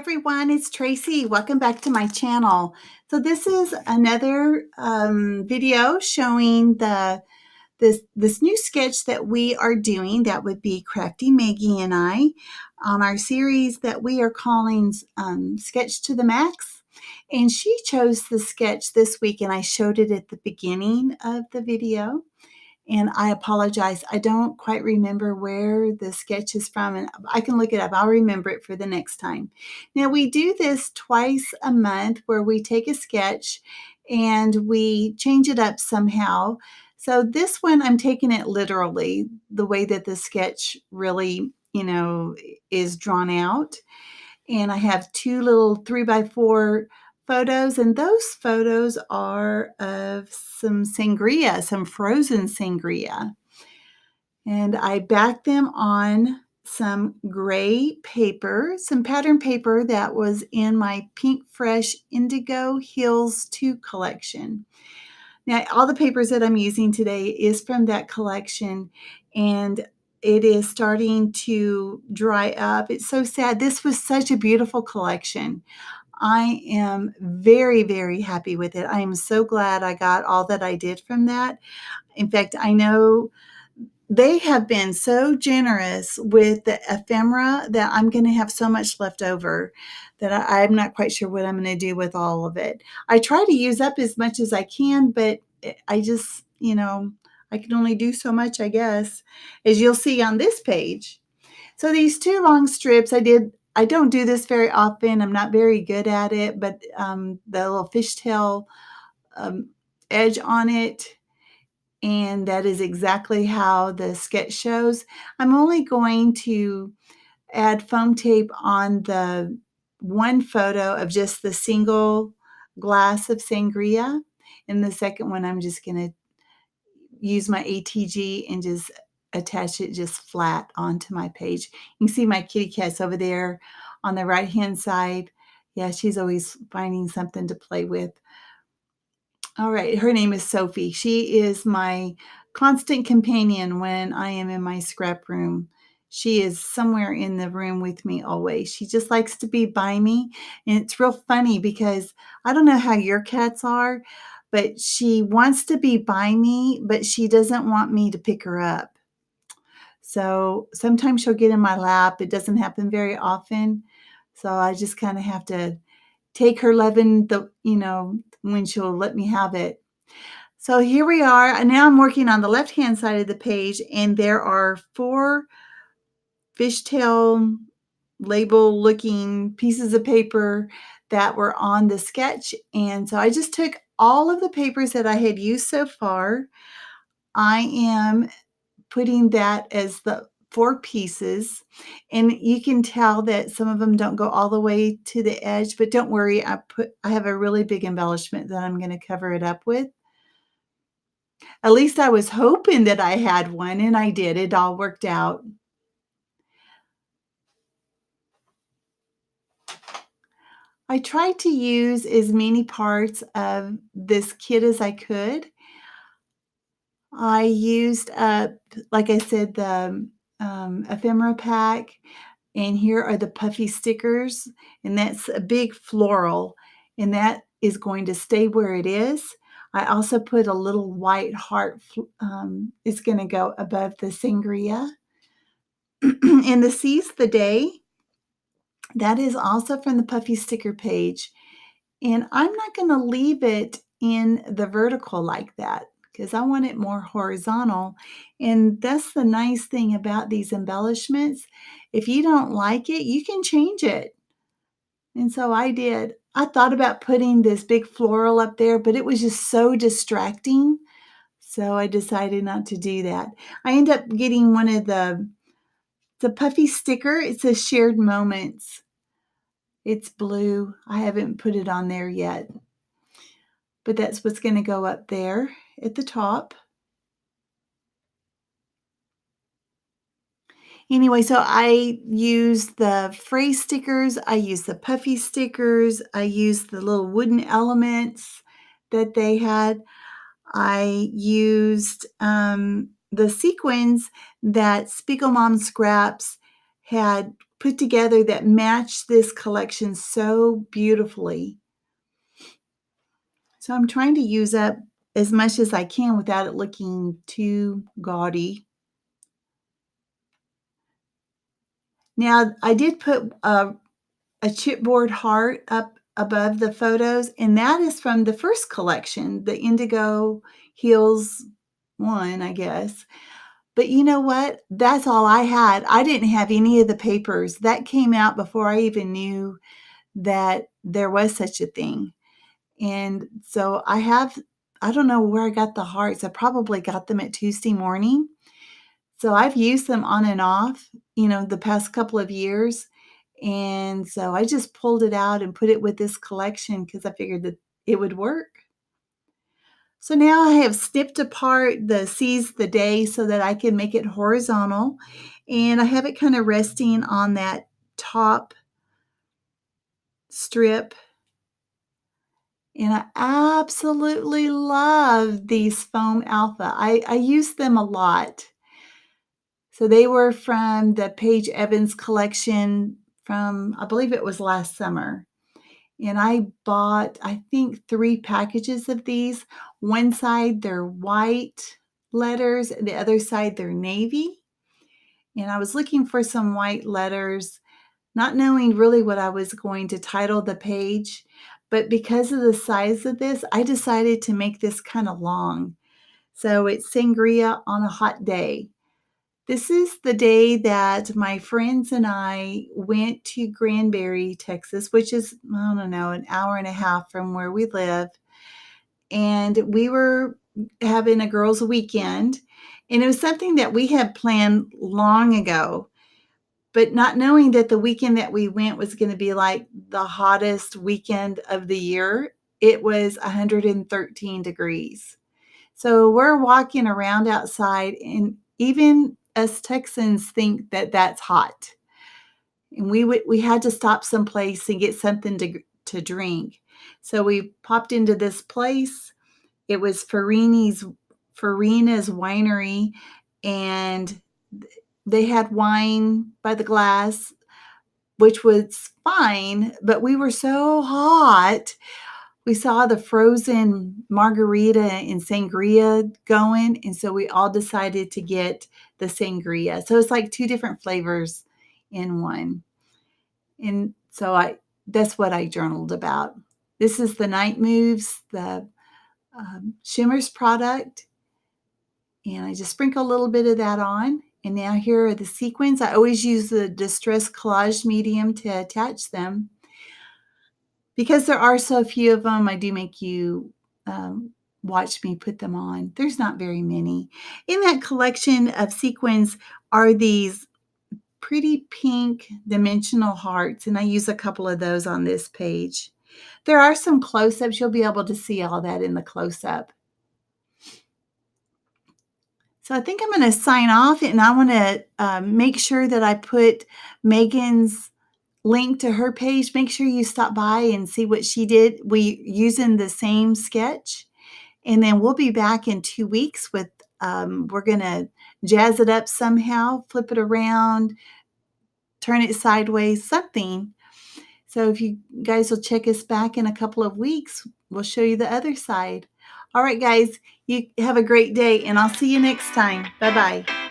everyone, it's Tracy. Welcome back to my channel. So this is another video showing this new sketch that we are doing. That would be Crafty Meggy and I on our series that we are calling Sketch to the Max. And she chose the sketch this week, and I showed it at the beginning of the video. And I apologize. I don't quite remember where the sketch is from, and I can look it up. I'll remember it for the next time. Now, we do this twice a month where we take a sketch and we change it up somehow. So this one, I'm taking it literally, the way that the sketch really, is drawn out. And I have two little 3x4 photos, and those photos are of some sangria, some frozen sangria. And I backed them on some gray paper, some pattern paper that was in my Pink Fresh Indigo Hills 2 collection. Now, all the papers that I'm using today is from that collection, and it is starting to dry up. It's so sad. This was such a beautiful collection. I am very, very happy with it. I am so glad I got all that I did from that. In fact, I know they have been so generous with the ephemera that I'm going to have so much left over that I'm not quite sure what I'm going to do with all of it. I try to use up as much as I can, but I just, I can only do so much, I guess, as you'll see on this page. So these two long strips, I don't do this very often. I'm not very good at it, but the little fishtail edge on it, and that is exactly how the sketch shows. I'm only going to add foam tape on the one photo of just the single glass of sangria. And the second one, I'm just going to use my ATG and just attach it just flat onto my page. You can see my kitty cat's over there on the right-hand side. Yeah, she's always finding something to play with. All right, her name is Sophie. She is my constant companion when I am in my scrap room. She is somewhere in the room with me always. She just likes to be by me. And it's real funny because I don't know how your cats are, but she wants to be by me, but she doesn't want me to pick her up. So sometimes she'll get in my lap. It doesn't happen very often. So I just kind of have to take her loving when she'll let me have it. So here we are. And now I'm working on the left-hand side of the page, and there are 4 fishtail label-looking pieces of paper that were on the sketch. And so I just took all of the papers that I had used so far. I am putting that as the 4 pieces, and you can tell that some of them don't go all the way to the edge, but don't worry, I have a really big embellishment that I'm going to cover it up with. At least I was hoping that I had one, and I did. It all worked out. I tried to use as many parts of this kit as I could. I used up, like I said, the ephemera pack, and here are the puffy stickers, and that's a big floral, and that is going to stay where it is. I also put a little white heart, it's going to go above the sangria. And the Seize the Day, that is also from the puffy sticker page. And I'm not going to leave it in the vertical like that because I want it more horizontal. And that's the nice thing about these embellishments. If you don't like it, you can change it. And so I did. I thought about putting this big floral up there, but it was just so distracting. So I decided not to do that. I ended up getting one of the puffy sticker. It says Shared Moments. It's blue. I haven't put it on there yet. But that's what's going to go up there at the top. Anyway, so I used the phrase stickers. I used the puffy stickers. I used the little wooden elements that they had. I used the sequins that Spiegel Mom Scraps had put together that match this collection so beautifully. So I'm trying to use up as much as I can without it looking too gaudy. Now, I did put a chipboard heart up above the photos, and that is from the first collection, the Indigo Heels one, I guess. But you know what? That's all I had. I didn't have any of the papers. That came out before I even knew that there was such a thing. And so I don't know where I got the hearts. I probably got them at Tuesday morning. So I've used them on and off, the past couple of years. And so I just pulled it out and put it with this collection because I figured that it would work. So now I have snipped apart the seize the day so that I can make it horizontal. And I have it kind of resting on that top strip. And I absolutely love these foam alpha. I use them a lot. So they were from the Paige Evans collection from, I believe it was last summer. And I bought, I think, 3 packages of these. One side, they're white letters, and the other side, they're navy. And I was looking for some white letters, not knowing really what I was going to title the page. But because of the size of this, I decided to make this kind of long. So it's Sangria on a Hot Day. This is the day that my friends and I went to Granbury, Texas, which is, I don't know, an hour and a half from where we live. And we were having a girls' weekend. And it was something that we had planned long ago, but not knowing that the weekend that we went was going to be like the hottest weekend of the year. It was 113 degrees. So we're walking around outside, and even us Texans think that that's hot. And we had to stop someplace and get something to drink. So we popped into this place. It was Farina's Winery, and they had wine by the glass, which was fine, but we were so hot. We saw the frozen margarita and sangria going, and so we all decided to get the sangria. So it's like 2 different flavors in one. And so that's what I journaled about. This is the Night Moves, the Shimmers product, and I just sprinkle a little bit of that on. And now here are the sequins. I always use the Distress Collage medium to attach them. Because there are so few of them, I do make you watch me put them on. There's not very many. In that collection of sequins are these pretty pink dimensional hearts, and I use a couple of those on this page. There are some close-ups. You'll be able to see all that in the close-up. So I think I'm going to sign off, and I want to make sure that I put Megan's link to her page. Make sure you stop by and see what she did. We using the same sketch, and then we'll be back in 2 weeks with we're gonna jazz it up somehow, flip it around, turn it sideways, something. So if you guys will check us back in a couple of weeks, we'll show you the other side. All right, guys, you have a great day, and I'll see you next time. Bye-bye.